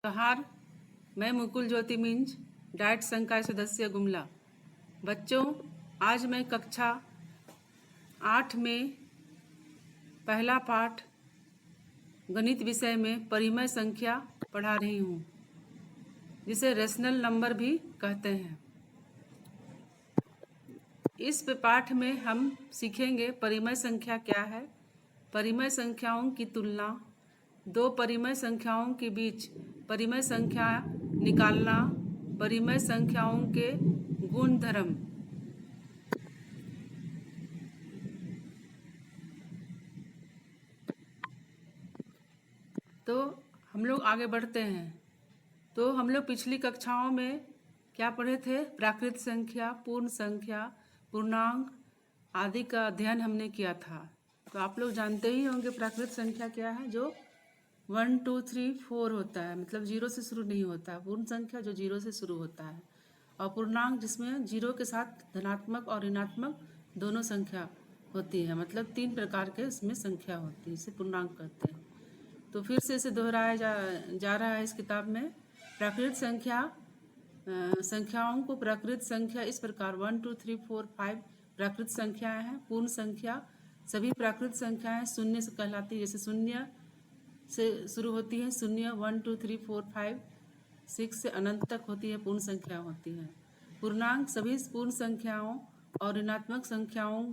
नमस्कार, मैं मुकुल ज्योति मिंज, डाइट संकाय सदस्य गुमला। बच्चों, आज मैं कक्षा 8 में पहला पाठ गणित विषय में परिमेय संख्या पढ़ा रही हूँ, जिसे रेशनल नंबर भी कहते हैं। इस पाठ में हम सीखेंगे परिमेय संख्या क्या है, परिमेय संख्याओं की तुलना, दो परिमेय संख्याओं के बीच परिमेय संख्या निकालना, परिमेय संख्याओं के गुणधर्म। तो हम लोग आगे बढ़ते हैं। तो हम लोग पिछली कक्षाओं में क्या पढ़े थे? प्राकृत संख्या, पूर्ण संख्या, पूर्णांक आदि का अध्ययन हमने किया था। तो आप लोग जानते ही होंगे प्राकृत संख्या क्या है, जो 1 2 3 4 होता है, मतलब 0 से शुरू नहीं होता है। पूर्ण संख्या जो 0 से शुरू होता है, और पूर्णांक जिसमें 0 के साथ धनात्मक और ऋणात्मक दोनों संख्या होती है, मतलब 3 प्रकार के इसमें संख्या होती है, इसे पूर्णांक कहते हैं। तो फिर से इसे दोहराया जा रहा है इस किताब में। प्राकृत संख्याओं को प्राकृत संख्या इस प्रकार 1 2 3 4 5 प्राकृत संख्याएं हैं। पूर्ण संख्या सभी प्राकृत संख्याएं शून्य से कहलाती है, जैसे शून्य से शुरू होती है, 0 1 2 3 4 5 6 से अनंत तक होती है, पूर्ण संख्या होती है। पूर्णांक सभी पूर्ण संख्याओं और ऋणात्मक संख्याओं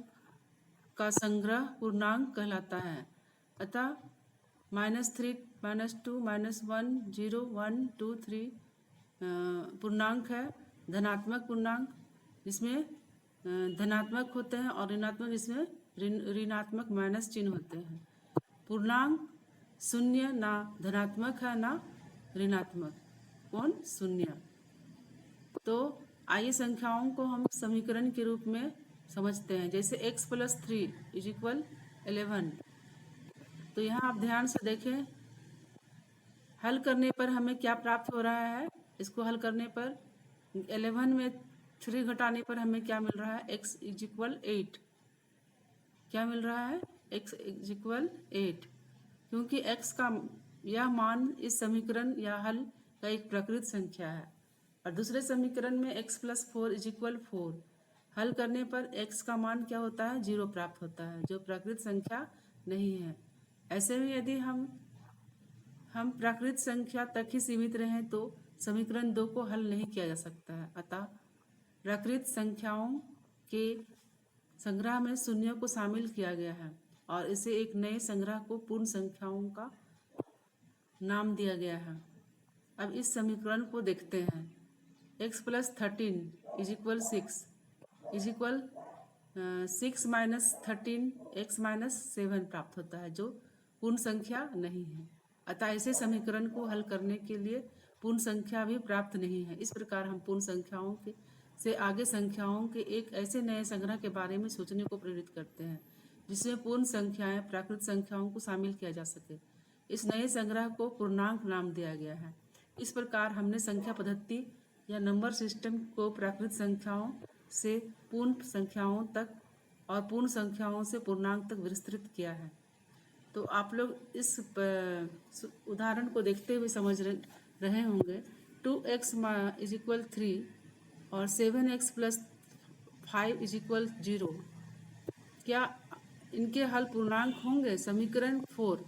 का संग्रह पूर्णांक कहलाता है। अतः -3 -2 -1 0 1 2 3 पूर्णांक है। धनात्मक पूर्णांक जिसमें धनात्मक होते हैं और ऋणात्मक जिसमें ऋणात्मक माइनस चिन्ह होते हैं। पूर्णांक शून्य ना धनात्मक है ना ऋणात्मक, कौन? शून्य। तो आइए संख्याओं को हम समीकरण के रूप में समझते हैं, जैसे x + 3 = 11। तो यहाँ आप ध्यान से देखें, हल करने पर हमें क्या प्राप्त हो रहा है। इसको हल करने पर 11 में 3 घटाने पर हमें क्या मिल रहा है? x = 8। क्या मिल रहा है? x = 8, क्योंकि x का यह मान इस समीकरण या हल का एक प्राकृत संख्या है। और दूसरे समीकरण में x + 4 = 4। हल करने पर x का मान क्या होता है? 0 प्राप्त होता है, जो प्राकृत संख्या नहीं है। ऐसे में यदि हम प्राकृत संख्या तक ही सीमित रहें तो समीकरण 2 को हल नहीं किया जा सकता है। अतः प्राकृत संख्याओं के संग्रह में शून्य को शामिल किया गया है और इसे एक नए संग्रह को पूर्ण संख्याओं का नाम दिया गया है। अब इस समीकरण को देखते हैं। x + 13 = 6 = 6 - 13 x - 7 प्राप्त होता है, जो पूर्ण संख्या नहीं है। अतः ऐसे समीकरण को हल करने के लिए पूर्ण संख्या भी प्राप्त नहीं है। इस प्रकार हम पूर्ण संख्याओं के से आगे संख्याओं के एक ऐसे नए संग्रह के बारे में सोचने को प्रेरित करते हैं, जिसमें पूर्ण संख्याएं प्राकृत संख्याओं को शामिल किया जा सके। इस नए संग्रह को पूर्णांक नाम दिया गया है। इस प्रकार हमने संख्या पद्धति या नंबर सिस्टम को प्राकृत संख्याओं से पूर्ण संख्याओं तक और पूर्ण संख्याओं से पूर्णांक तक विस्तृत किया है। तो आप लोग इस उदाहरण को देखते हुए समझ रहे होंगे। 2x = 3 और 7x + 5 = 0। क्या इनके हल पूर्णांक होंगे? समीकरण 4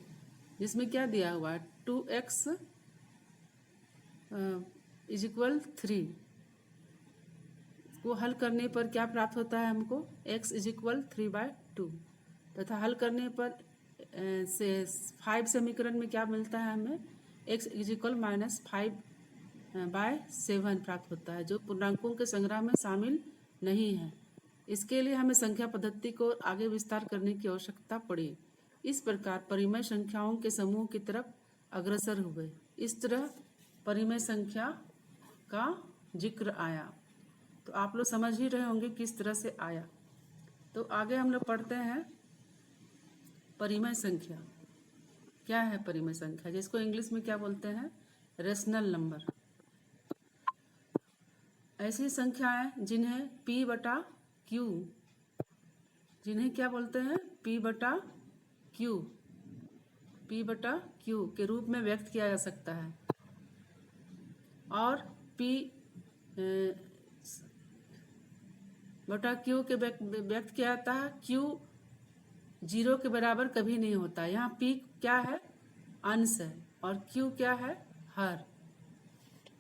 जिसमें क्या दिया हुआ है? 2x = 3 को हल करने पर क्या प्राप्त होता है हमको? x = 3/2। तथा हल करने पर से 5 समीकरण में क्या मिलता है हमें? x = -5/7 प्राप्त होता है, जो पूर्णांकों के संग्रह में शामिल नहीं है। इसके लिए हमें संख्या पद्धति को आगे विस्तार करने की आवश्यकता पड़ी। इस प्रकार परिमेय संख्याओं के समूह की तरफ अग्रसर हुए। इस तरह परिमेय संख्या का जिक्र आया। तो आप लोग समझ ही रहे होंगे किस तरह से आया। तो आगे हम लोग पढ़ते हैं परिमेय संख्या। क्या है परिमेय संख्या, जिसको इंग्लिश में क्या बोलते हैं? Rational number. ऐसी संख्याएं जिन्हें p/q, जिन्हें क्या बोलते हैं? p/q के रूप में व्यक्त किया जा सकता है। और पी बटा क्यू के व्यक्त किया जाता है। क्यू 0 के बराबर कभी नहीं होता। यहाँ पी क्या है? अंश है, और क्यू क्या है? हर।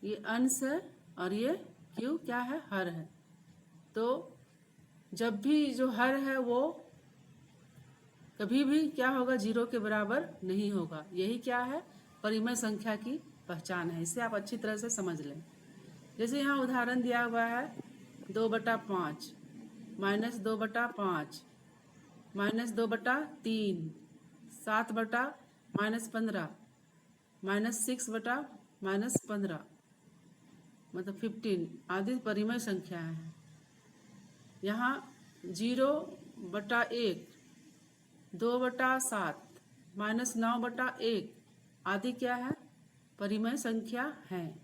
ये अंश है और ये क्यू क्या है? हर है। तो जब भी जो हर है वो कभी भी क्या होगा? 0 के बराबर नहीं होगा। यही क्या है? परिमेय संख्या की पहचान है। इसे आप अच्छी तरह से समझ लें। जैसे यहाँ उदाहरण दिया हुआ है 2/5, -2/5, -2/3, 7/-15, -6/-15, मतलब 15 आदि परिमेय संख्याएं हैं। यहाँ 0/1, 2/7, -9/1 आदि क्या है? परिमेय संख्या है।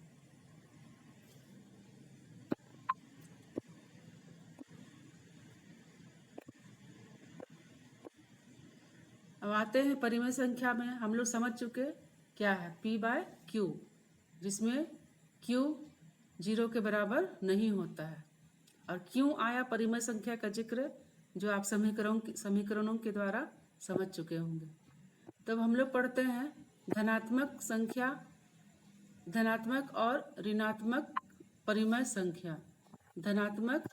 अब आते हैं परिमेय संख्या में। हम लोग समझ चुके क्या है? P/Q, जिसमें Q 0 के बराबर नहीं होता है। और क्यों आया परिमेय संख्या का जिक्र, जो आप समीकरणों के द्वारा समझ चुके होंगे। तब हम लोग पढ़ते हैं धनात्मक संख्या, धनात्मक और ऋणात्मक परिमेय संख्या। धनात्मक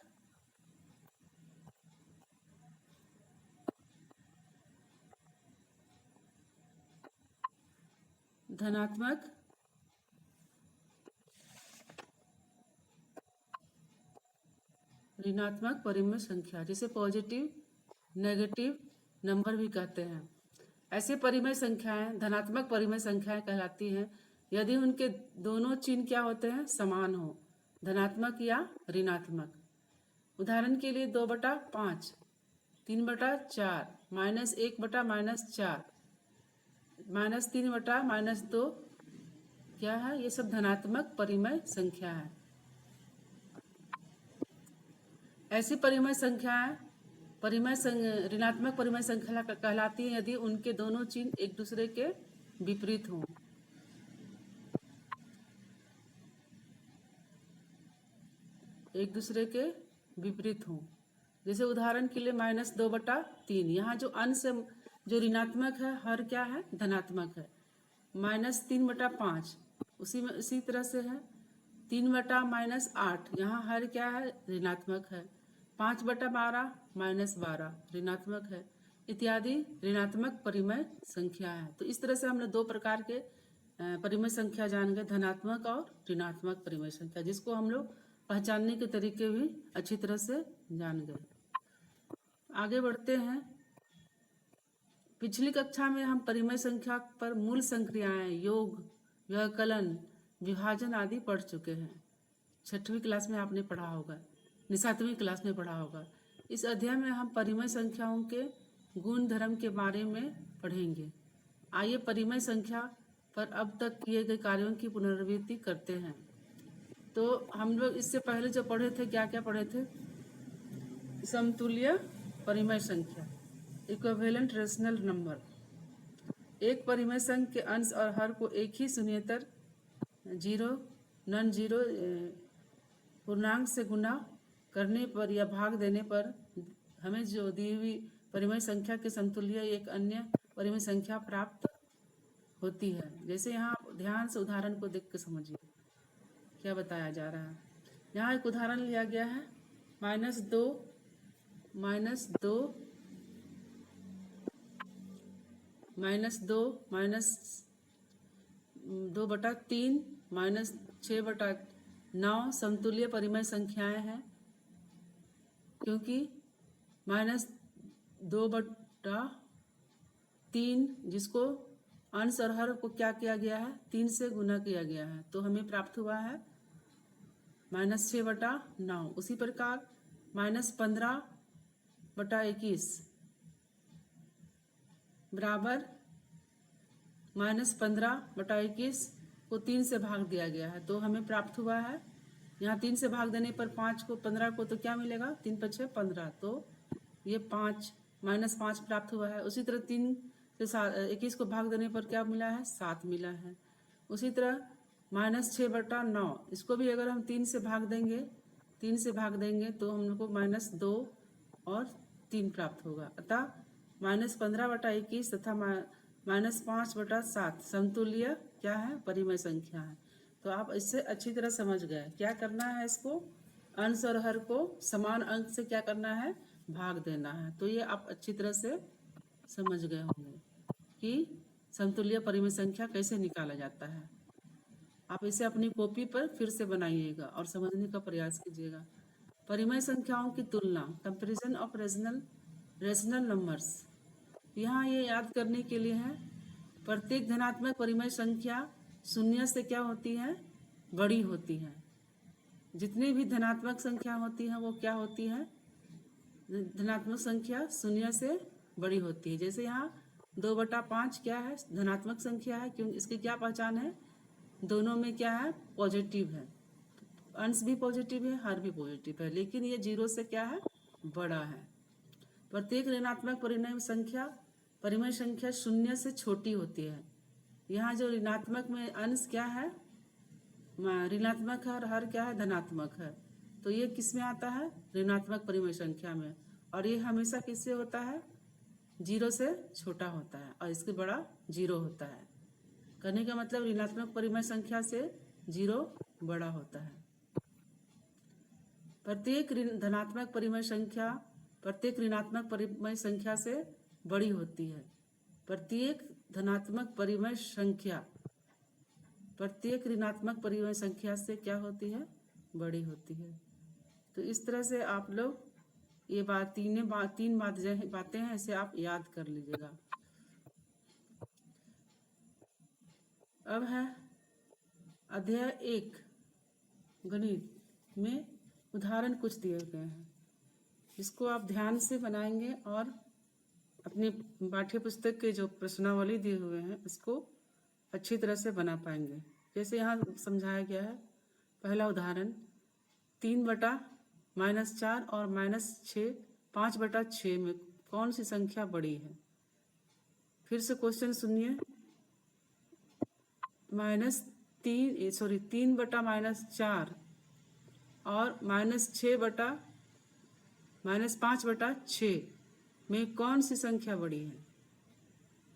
ऋणात्मक परिमेय संख्या, जिसे पॉजिटिव नेगेटिव नंबर भी कहते हैं। ऐसे परिमेय संख्याएं धनात्मक परिमेय संख्याएं कहलाती हैं यदि उनके दोनों चिन्ह क्या होते हैं? समान हो, धनात्मक या ऋणात्मक। उदाहरण के लिए 2/5, 3/4, -1/-4, -3/-2 क्या है? ये सब धनात्मक परिमेय संख्या है। ऐसी परिमेय संख्याएं ऋणात्मक परिमेय संख्या कहलाती है यदि उनके दोनों चिन्ह एक दूसरे के विपरीत हों। एक दूसरे के विपरीत हों। जैसे उदाहरण के लिए -2/3, यहाँ जो अंश जो ऋणात्मक है, हर क्या है? धनात्मक है। -3/5 उसी तरह से है। 3/-8 यहाँ हर क्या है? ऋणात्मक है। 5/12 -12 ऋणात्मक है, इत्यादि ऋणात्मक परिमेय संख्या है। तो इस तरह से हमने दो प्रकार के परिमेय संख्या जान गए, धनात्मक और ऋणात्मक परिमेय संख्या, जिसको हम लोग पहचानने के तरीके भी अच्छी तरह से जान गए। आगे बढ़ते हैं। पिछली कक्षा में हम परिमेय संख्या पर मूल संक्रियाएं, योग, व्यवकलन, विभाजन आदि पढ़ चुके हैं। 6वीं क्लास में आपने पढ़ा होगा, 7वीं क्लास में पढ़ा होगा। इस अध्याय में हम परिमेय संख्याओं के गुण धर्म के बारे में पढ़ेंगे। आइए परिमेय संख्या पर अब तक किए गए कार्यों की पुनरावृत्ति करते हैं। तो हम लोग इससे पहले जो पढ़े थे, क्या क्या पढ़े थे? समतुल्य परिमेय संख्या, इक्विवेलेंट रेशनल नंबर। एक परिमेय संख्या के अंश और हर को एक ही शून्येतर नॉन जीरो पूर्णांक से गुणा करने पर या भाग देने पर हमें जो दी हुई परिमेय संख्या के समतुल्य एक अन्य परिमेय संख्या प्राप्त होती है। जैसे यहाँ ध्यान से उदाहरण को देख के समझिए क्या बताया जा रहा है। यहाँ एक उदाहरण लिया गया है -2 -2/3 -6/9 समतुल्य परिमेय संख्याएं हैं, क्योंकि -2/3 जिसको अंश और हर को क्या किया गया है? 3 से गुना किया गया है, तो हमें प्राप्त हुआ है -6/9। उसी प्रकार -15/21 बराबर -15/21 को 3 से भाग दिया गया है, तो हमें प्राप्त हुआ है, यहाँ 3 से भाग देने पर 15 को तो क्या मिलेगा? 3 × 6 15, तो ये -5 प्राप्त हुआ है। उसी तरह 3 से 21 को भाग देने पर क्या मिला है? 7 मिला है। उसी तरह -6/9, इसको भी अगर हम 3 से भाग देंगे तो हम लोग को -2 और 3 प्राप्त होगा। अतः -15/21 तथा -5/7 समतुल्य क्या है, परिमेय संख्या है। तो आप इससे अच्छी तरह समझ गए। क्या करना है, इसको अंश और हर को समान अंक से क्या करना है, भाग देना है। तो ये आप अच्छी तरह से समझ गए होंगे कि समतुल्य परिमेय संख्या कैसे निकाला जाता है। आप इसे अपनी कॉपी पर फिर से बनाइएगा और समझने का प्रयास कीजिएगा। परिमेय संख्याओं की तुलना, कंपैरिजन ऑफ रेशनल नंबर्स। यहाँ ये याद करने के लिए है, प्रत्येक धनात्मक परिमेय संख्या शून्य से क्या होती है, बड़ी होती है। जितनी भी धनात्मक संख्या होती है वो क्या होती है, धनात्मक संख्या शून्य से बड़ी होती है। जैसे यहाँ 2/5 क्या है, धनात्मक संख्या है, क्योंकि इसकी क्या पहचान है, दोनों में क्या है, पॉजिटिव है। अंश भी पॉजिटिव है, हर भी पॉजिटिव है, लेकिन ये 0 से क्या है, बड़ा है। प्रत्येक ऋणात्मक परिमेय संख्या शून्य से छोटी होती है। यहाँ जो ऋणात्मक में अंश क्या है, ऋणात्मक है, और हर क्या है, धनात्मक है। तो ये किस में आता है, ऋणात्मक परिमेय संख्या में। और ये हमेशा किससे होता है, 0 से छोटा होता है, और इसके बड़ा 0 होता है। करने का मतलब ऋणात्मक परिमेय संख्या से 0 बड़ा होता है। प्रत्येक धनात्मक परिमेय संख्या प्रत्येक ऋणात्मक परिमेय संख्या से बड़ी होती है। प्रत्येक ऋणात्मक परिमेय संख्या से क्या होती है, बड़ी होती है। तो इस तरह से आप लोग ये तीन बातें हैं, इसे आप याद कर लीजिएगा। अब है अध्याय 1 गणित में उदाहरण कुछ दिए गए हैं, जिसको आप ध्यान से बनाएंगे और अपने पाठ्य पुस्तक के जो प्रश्नावली दिए हुए हैं उसको अच्छी तरह से बना पाएंगे। जैसे यहाँ समझाया गया है, पहला उदाहरण 3/-4 और -6 5/6 में कौन सी संख्या बड़ी है। फिर से क्वेश्चन सुनिए, 3/-4 और -5/6 में कौन सी संख्या बड़ी है,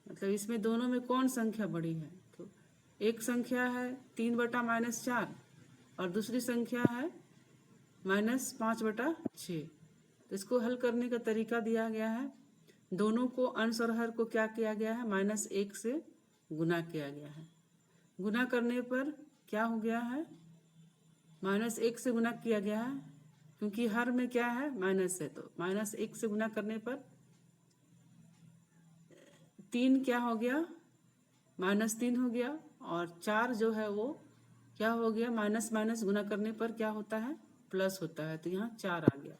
मतलब इसमें दोनों में कौन संख्या बड़ी है। तो एक संख्या है 3/-4 और दूसरी संख्या है -5/6। तो इसको हल करने का तरीका दिया गया है, दोनों को अंश और हर को क्या किया गया है, -1 से गुना किया गया है। गुना करने पर क्या हो गया है, -1 से गुना किया गया है, क्योंकि हर में क्या है, माइनस है। तो -1 से गुना करने पर 3 क्या हो गया, -3 हो गया, और 4 जो है वो क्या हो गया, माइनस गुना करने पर क्या होता है, प्लस होता है। तो यहाँ 4 आ गया।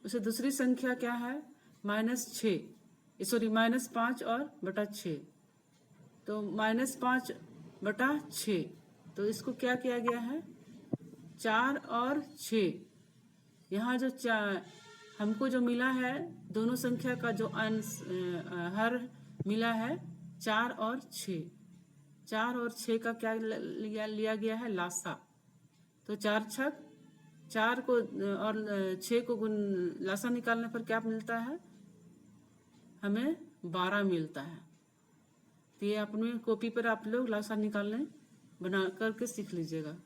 उसे दूसरी संख्या क्या है, -5 और बटा 6। तो -5/6, तो इसको क्या किया गया है, 4 और 6। यहाँ जो हमको जो मिला है, दोनों संख्या का जो अंश हर मिला है 4 और 6। 4 और 6 का क्या लिया गया है, लासा। तो 4 को और 6 को लासा निकालने पर क्या मिलता है, हमें 12 मिलता है। तो ये अपने कॉपी पर आप लोग लासा निकालने बना करके सीख लीजिएगा।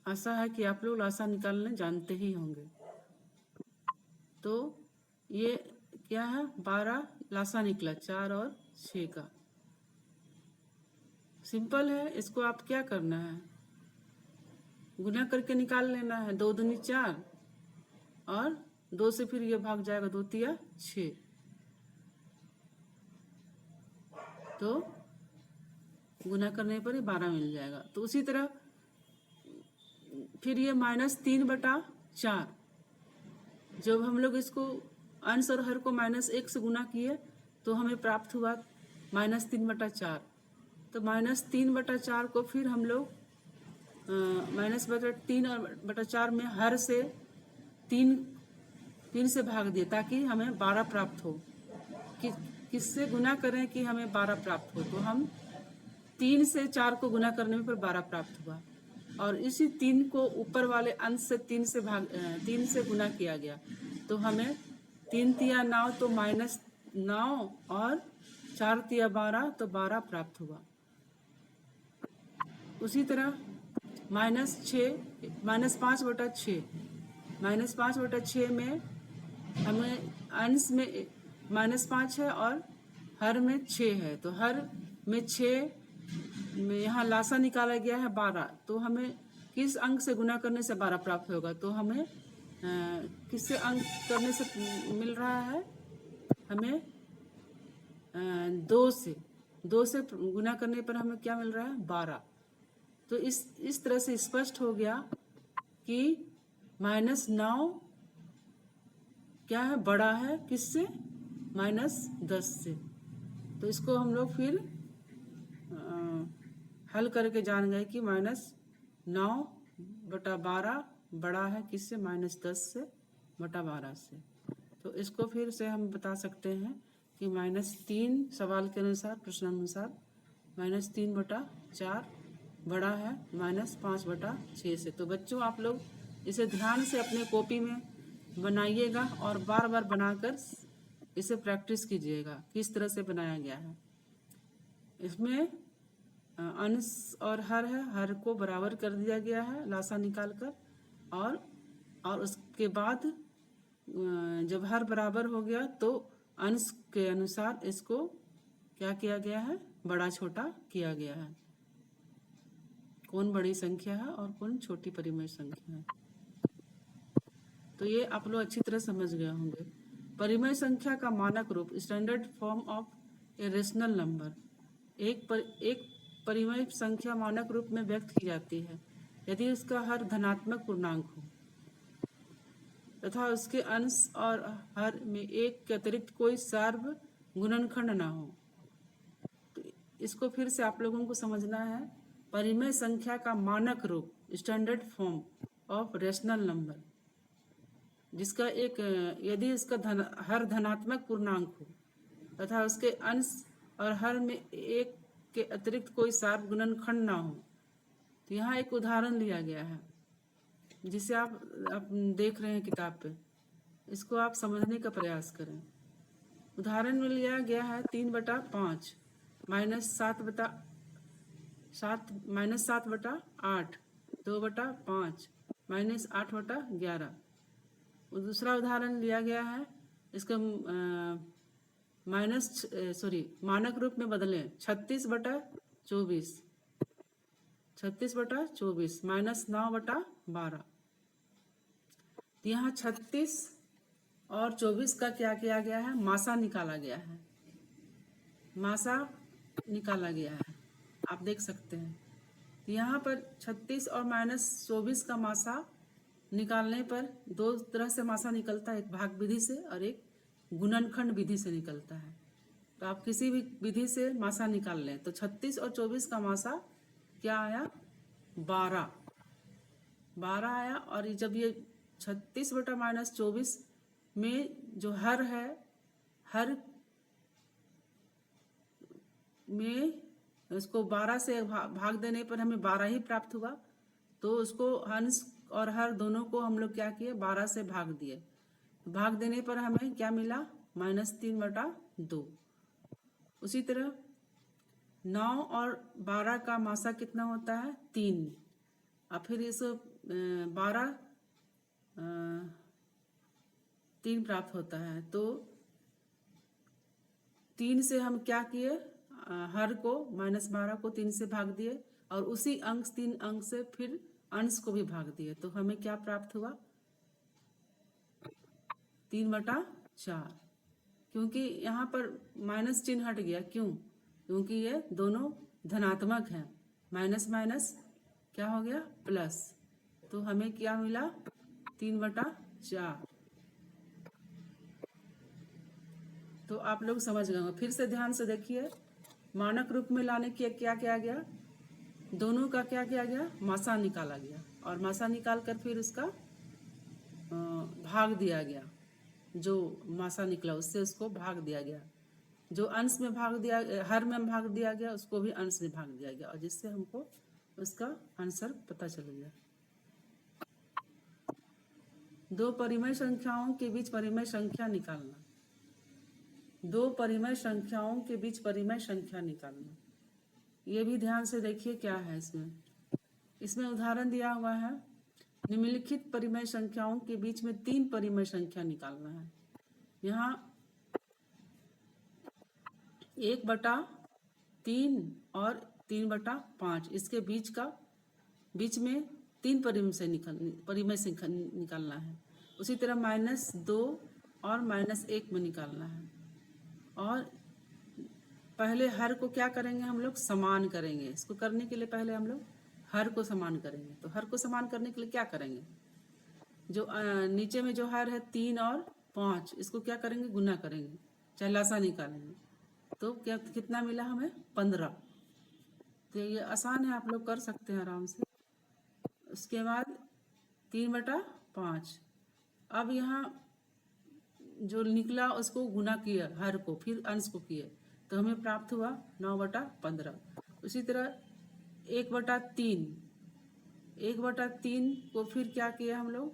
आशा है कि आप लोग लासा निकालने जानते ही होंगे। तो ये क्या है, 12 लासा निकला 4 और 6 का। सिंपल है, इसको आप क्या करना है, गुना करके निकाल लेना है। 2 दूनी 4 और 2 से फिर ये भाग जाएगा, 2 तिया 6। तो गुना करने पर ही 12 मिल जाएगा। तो उसी तरह फिर ये -3/4, जब हम लोग इसको अंश और हर को -1 से गुना किए तो हमें प्राप्त हुआ -3/4। तो -3/4 को फिर हम लोग -3 और बटा 4 में हर से 3 से भाग दिए, ताकि हमें 12 प्राप्त हो। किससे गुना करें कि हमें 12 प्राप्त हो। तो हम 3 से 4 को गुना करने पर 12 प्राप्त हुआ, और इसी 3 को ऊपर वाले अंश से 3 से गुना किया गया, तो हमें 3 तिया 9 तो -9 और 4 तिया 12 तो 12 प्राप्त हुआ। उसी तरह -5/6 -5/6 में हमें अंश में -5 है और हर में 6 है, तो हर में 6 में यहाँ लासा निकाला गया है 12, तो हमें किस अंक से गुना करने से 12 प्राप्त होगा। तो हमें किससे अंक करने से मिल रहा है, हमें 2 से गुना करने पर हमें क्या मिल रहा है, 12। तो इस तरह से स्पष्ट हो गया कि -9 क्या है, बड़ा है किससे, -10 से। तो इसको हम लोग फिर हल करके जान गए कि -9/12 बड़ा है किससे, -10 से बटा 12 से। तो इसको फिर से हम बता सकते हैं कि -3 सवाल के अनुसार, प्रश्नानुसार -3/4 बड़ा है -5/6 से। तो बच्चों आप लोग इसे ध्यान से अपने कॉपी में बनाइएगा और बार बार बनाकर इसे प्रैक्टिस कीजिएगा किस तरह से बनाया गया है। इसमें अंश और हर है, हर को बराबर कर दिया गया है लासा निकालकर, और उसके बाद जब हर बराबर हो गया तो अंश के अनुसार इसको क्या किया गया है, बड़ा छोटा किया गया है। कौन बड़ी संख्या है और कौन छोटी परिमेय संख्या है, तो ये आप लोग अच्छी तरह समझ गए होंगे। परिमेय संख्या का मानक रूप, standard form of a rational number, एक परिमेय संख्या मानक रूप में व्यक्त की जाती है यदि उसका हर धनात्मक पूर्णांक हो तथा उसके अंश और हर में एक के अतिरिक्त कोई सार्व गुणनखंड ना हो। तो इसको फिर से आप लोगों को समझना है। परिमेय संख्या का मानक रूप, standard form of rational number, जिसका यदि इसका हर धनात्मक पूर्णांक हो तथा उसके अंश और हर में एक के अतिरिक्त कोई सार्व गुणनखंड ना हो। तो यहाँ एक उदाहरण लिया गया है जिसे आप देख रहे हैं किताब पे, इसको आप समझने का प्रयास करें। उदाहरण में लिया गया है 3/5 -7/8 2/5 -8/11। दूसरा उदाहरण लिया गया है, इसका मानक रूप में बदलें 36/24 -9/12। तो यहाँ 36 और 24 का क्या किया गया है, मासा निकाला गया है, आप देख सकते हैं। तो यहाँ पर 36 और -24 का मासा निकालने पर दो तरह से मासा निकलता है, एक भाग विधि से और एक गुणनखंड विधि से निकलता है। तो आप किसी भी विधि से मासा निकाल लें। तो 36 और 24 का मासा क्या आया, 12 आया। और जब ये 36/-24 में जो हर है, हर में उसको 12 से भाग देने पर हमें 12 ही प्राप्त हुआ। तो उसको अंश और हर दोनों को हम लोग क्या किए, 12 से भाग दिए। भाग देने पर हमें क्या मिला, -3/2। उसी तरह 9 और 12 का मासा कितना होता है, 3। और फिर इस 12 3 प्राप्त होता है। तो 3 से हम क्या किए, हर को -12 को 3 से भाग दिए और उसी 3 अंक से फिर अंश को भी भाग दिए। तो हमें क्या प्राप्त हुआ, 3/4। क्योंकि यहाँ पर माइनस चिन्ह हट गया, क्यों, क्योंकि ये दोनों धनात्मक हैं। माइनस माइनस क्या हो गया, प्लस। तो हमें क्या मिला, 3/4। तो आप लोग समझ गए। फिर से ध्यान से देखिए, मानक रूप में लाने के क्या किया गया, दोनों का क्या किया गया, मासा निकाला गया और मासा निकाल कर फिर उसका भाग दिया गया। जो मासा निकला उससे उसको भाग दिया गया। जो अंश में भाग दिया, हर में भाग दिया गया उसको भी अंश में भाग दिया गया, और जिससे हमको उसका आंसर पता चल गया। दो परिमेय संख्याओं के बीच परिमेय संख्या निकालना। दो परिमेय संख्याओं के बीच परिमेय संख्या निकालना, ये भी ध्यान से देखिए क्या है इसमें। इसमें उदाहरण दिया हुआ है, निम्नलिखित परिमेय संख्याओं के बीच में 3 परिमेय संख्या निकालना है। यहाँ 1/3 और 3/5 इसके बीच में 3 परिमेय संख्या निकालना है। उसी तरह -2 और -1 में निकालना है। और पहले हर को क्या करेंगे हम लोग, समान करेंगे। इसको करने के लिए पहले हम लोग हर को समान करेंगे। तो हर को समान करने के लिए क्या करेंगे, जो नीचे में जो हर है 3 और 5, इसको क्या करेंगे, गुना करेंगे, चाहे लासा निकालेंगे। तो क्या कितना मिला हमें, 15। तो ये आसान है, आप लोग कर सकते हैं आराम से। उसके बाद 3/5। अब यहाँ जो निकला उसको गुना किया हर को, फिर अंश को किए, तो हमें प्राप्त हुआ 9/15। उसी तरह 1/3, 1/3 को फिर क्या किया हम लोग,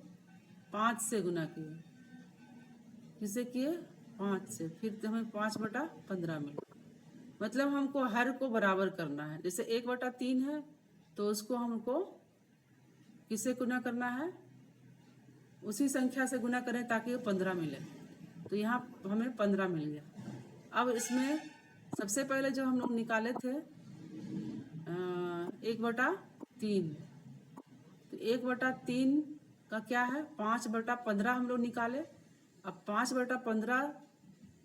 5 से गुना किए। किसे किए, 5 से, फिर हमें 5/15 मिला। मतलब हमको हर को बराबर करना है। जैसे 1/3 है तो उसको हमको किससे गुना करना है, उसी संख्या से गुना करें ताकि वो 15 मिले। तो यहाँ हमें 15 मिल गया। अब इसमें सबसे पहले जो हम लोग निकाले थे 1/3, तो 1/3 का क्या है, 5/15 हम लोग निकाले। अब 5/15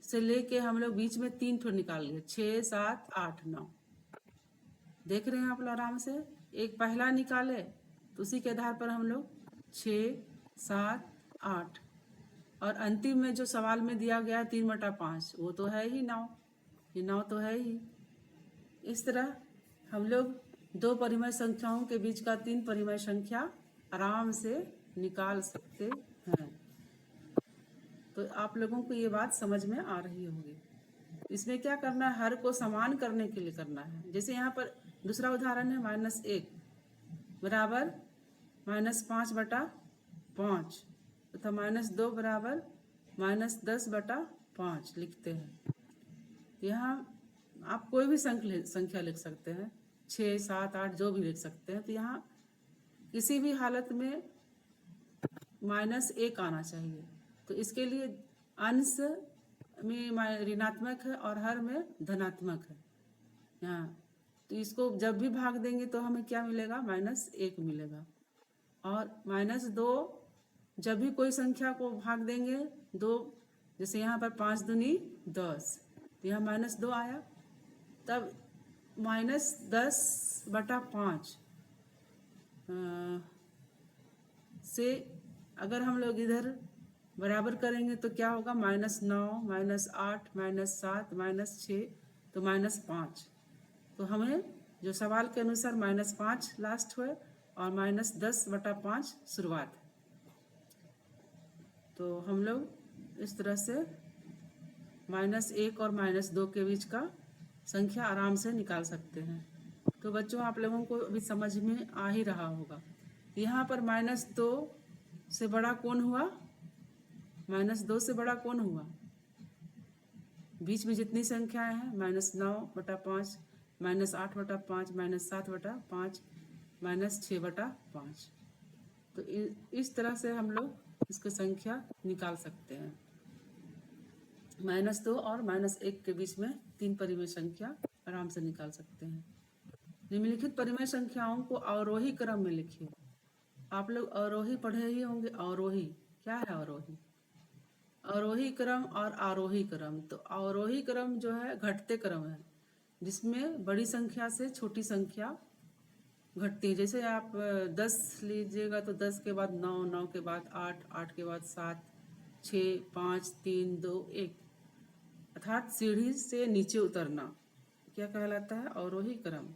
से लेके हम लोग बीच में 3 ठो निकाल लिए, 6, 7, 8, 9। देख रहे हैं आप लोग आराम से। एक पहला निकाले तो उसी के आधार पर हम लोग 6, 7, 8, और अंतिम में जो सवाल में दिया गया 3/5, वो तो है ही 9, ये 9 तो है ही। इस तरह हम लोग दो परिमेय संख्याओं के बीच का 3 परिमेय संख्या आराम से निकाल सकते हैं। तो आप लोगों को ये बात समझ में आ रही होगी। इसमें क्या करना है, हर को समान करने के लिए करना है। जैसे यहाँ पर दूसरा उदाहरण है -1 बराबर -5/5, तथा -2 बराबर -10/5 लिखते हैं। यहाँ आप कोई भी संख्या लिख सकते हैं, 6, 7, 8 जो भी लिख सकते हैं। तो यहाँ किसी भी हालत में -1 आना चाहिए। तो इसके लिए अंश में ऋणात्मक है और हर में धनात्मक है यहाँ। तो इसको जब भी भाग देंगे तो हमें क्या मिलेगा, -1 मिलेगा। और -2 जब भी कोई संख्या को भाग देंगे 2, जैसे यहाँ पर 5 दूनी 10, तो यहाँ -2 आया। तब -10/5 से अगर हम लोग इधर बराबर करेंगे तो क्या होगा, -9, -8, -7, -6, तो -5। तो हमें जो सवाल के अनुसार -5 लास्ट हुए और -10/5 शुरुआत है। तो हम लोग इस तरह से -1 और -2 के बीच का संख्या आराम से निकाल सकते हैं। तो बच्चों आप लोगों को अभी समझ में आ ही रहा होगा। यहाँ पर -2 से बड़ा कौन हुआ, -2 से बड़ा कौन हुआ, बीच में जितनी संख्याएं हैं, -9/5, -8/5, -7/5, -6/5। तो इस तरह से हम लोग इसकी संख्या निकाल सकते हैं। -2 और -1 के बीच में 3 परिमेय संख्या आराम से निकाल सकते हैं। निम्नलिखित परिमेय संख्याओं को अवरोही क्रम में लिखिए। आप लोग अवरोही पढ़े ही होंगे। अवरोही क्या है, अवरोही, अवरोही क्रम और आरोही क्रम। तो अवरोही क्रम जो है घटते क्रम है, जिसमें बड़ी संख्या से छोटी संख्या घटती है। जैसे आप 10 लीजिएगा तो 10 के बाद 9, 9 के बाद 8, 8 के बाद 7, 6, 5, 3, 2, 1, अर्थात सीढ़ी से नीचे उतरना क्या कहलाता है, अवरोही क्रम।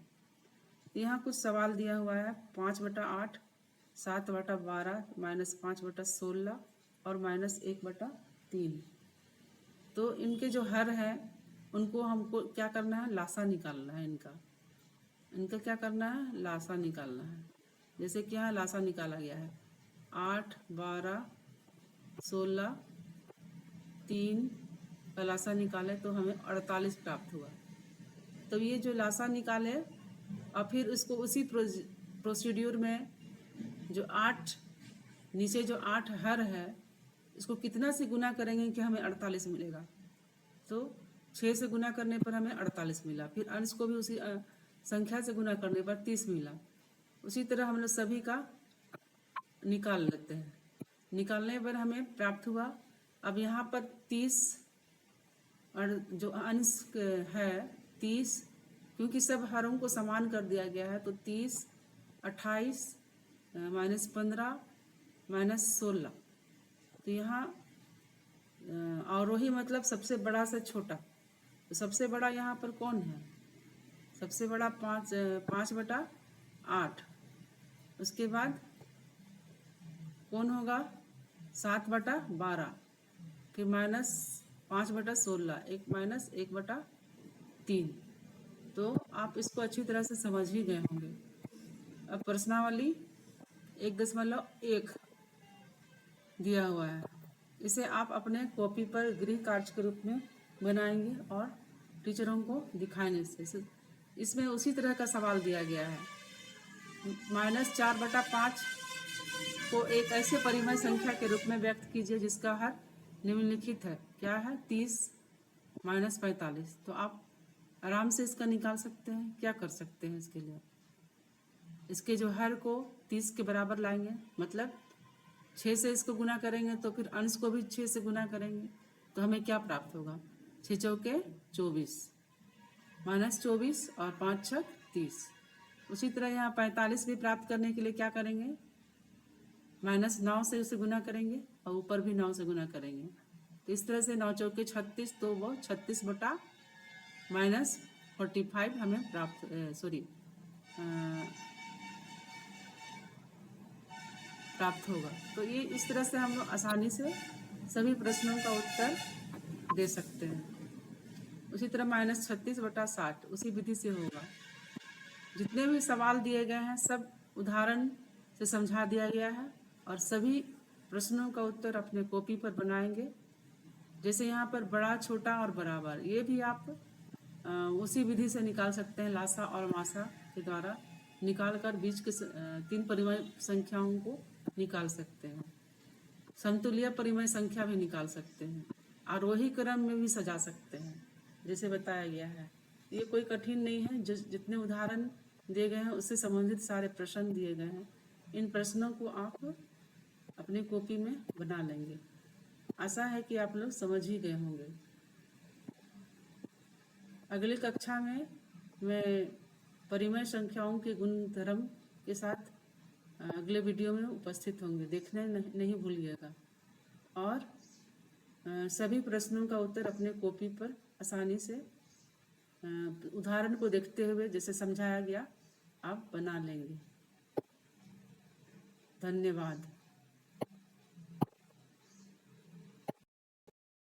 यहाँ कुछ सवाल दिया हुआ है, 5/8, 7/12, -5/16 और -1/3। तो इनके जो हर हैं उनको हमको क्या करना है, लासा निकालना है इनका क्या करना है, लासा निकालना है। जैसे कि यहाँ लासा निकाला गया है 8, 12, 16, 3 का लासा निकाले तो हमें 48 प्राप्त हुआ। तो ये जो लासा निकाले और फिर उसको उसी प्रोसीड्यूर में जो 8 नीचे जो 8 हर है इसको कितना से गुना करेंगे कि हमें 48 मिलेगा। तो 6 से गुना करने पर हमें 48 मिला, फिर अंश को भी उसी संख्या से गुना करने पर 30 मिला। उसी तरह हम लोग सभी का निकाल लेते हैं। निकालने पर हमें प्राप्त हुआ। अब यहाँ पर 30 और जो अंश है 30, क्योंकि सब हरों को समान कर दिया गया है तो 30, 28, -15, -16। तो यहाँ अवरोही मतलब सबसे बड़ा से छोटा। तो सबसे बड़ा यहाँ पर कौन है, सबसे बड़ा 5/8। उसके बाद कौन होगा 7/12, फिर -5/16, 1-1/3। तो आप इसको अच्छी तरह से समझ ही गए होंगे। अब प्रश्नावली 1.1 दिया हुआ है, इसे आप अपने कॉपी पर गृह कार्य के रूप में बनाएंगे और टीचरों को दिखाएंगे। इसमें उसी तरह का सवाल दिया गया है। -4/5 को एक ऐसे परिमेय संख्या के रूप में व्यक्त कीजिए जिसका हर निम्नलिखित है। क्या है, 30 -45। तो आप आराम से इसका निकाल सकते हैं। क्या कर सकते हैं इसके लिए, इसके जो हर को 30 के बराबर लाएंगे, मतलब 6 से इसको गुना करेंगे तो फिर अंश को भी 6 से गुना करेंगे तो हमें क्या प्राप्त होगा, 6 चौके 24, -24 और 5 छक 30। उसी तरह यहाँ 45 भी प्राप्त करने के लिए क्या करेंगे, -9 से उसे गुना करेंगे और ऊपर भी 9 से गुना करेंगे। तो इस तरह से 9 चौके 36, तो वो 36/-45 हमें प्राप्त होगा। तो ये इस तरह से हम लोग आसानी से सभी प्रश्नों का उत्तर दे सकते हैं। उसी तरह -36/60 उसी विधि से होगा। जितने भी सवाल दिए गए हैं सब उदाहरण से समझा दिया गया है और सभी प्रश्नों का उत्तर अपने कॉपी पर बनाएंगे। जैसे यहाँ पर बड़ा, छोटा और बराबर, ये भी आप उसी विधि से निकाल सकते हैं। लासा और मासा के द्वारा निकाल कर बीच के 3 परिमेय संख्याओं को निकाल सकते हैं। समतुल्य परिमेय संख्या भी निकाल सकते हैं। आरोही क्रम में भी सजा सकते हैं जैसे बताया गया है। ये कोई कठिन नहीं है। जितने उदाहरण दिए गए हैं उससे संबंधित सारे प्रश्न दिए गए हैं। इन प्रश्नों को आप अपने कॉपी में बना लेंगे। आशा है कि आप लोग समझ ही गए होंगे। अगली कक्षा में मैं परिमेय संख्याओं के गुणधर्म के साथ अगले वीडियो में उपस्थित होंगे। देखने नहीं भूलिएगा और सभी प्रश्नों का उत्तर अपने कॉपी पर आसानी से उदाहरण को देखते हुए जैसे समझाया गया आप बना लेंगे। धन्यवाद।